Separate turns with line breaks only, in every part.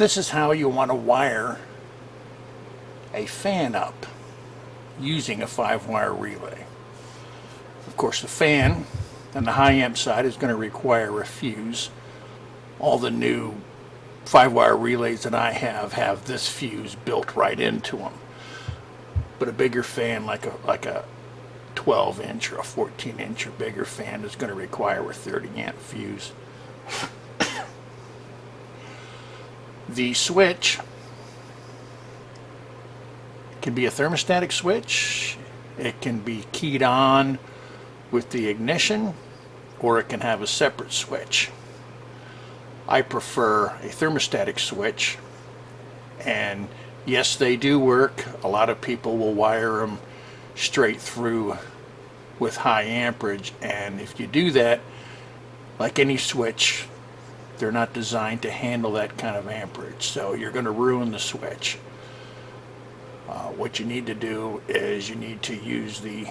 This is how you want to wire a fan up using a 5-wire relay. Of course, the fan on the high amp side is going to require a fuse. All the new 5-wire relays that I have this fuse built right into them. But a bigger fan like a 12-inch or a 14-inch or bigger fan is going to require a 30-amp fuse. The switch can be a thermostatic switch. It can be keyed on with the ignition, or it can have a separate switch. I prefer a thermostatic switch, and yes, they do work. A lot of people will wire them straight through with high amperage, and if you do that, like any switch, they're not designed to handle that kind of amperage, so you're going to ruin the switch. What you need to do is you need to use the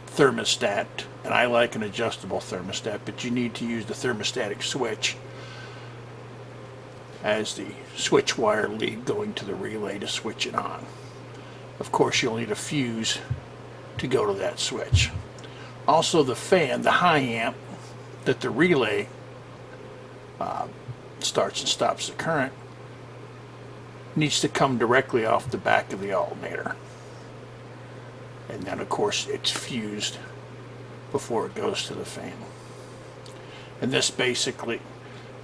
thermostat, and I like an adjustable thermostat, but you need to use the thermostatic switch as the switch wire lead going to the relay to switch it on. Of course, you'll need a fuse to go to that switch. Also, the fan, the high amp that the relay starts and stops the current, needs to come directly off the back of the alternator. And then, of course, it's fused before it goes to the fan. And this basically,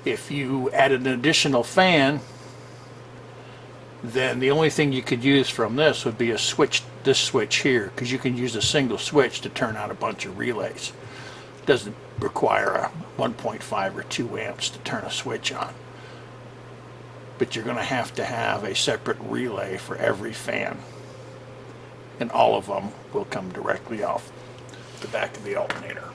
if you add an additional fan, then the only thing you could use from this would be a switch, this switch here, because you can use a single switch to turn on a bunch of relays. It doesn't require a 1.5 or 2 amps to turn a switch on. But you're going to have a separate relay for every fan. And all of them will come directly off the back of the alternator.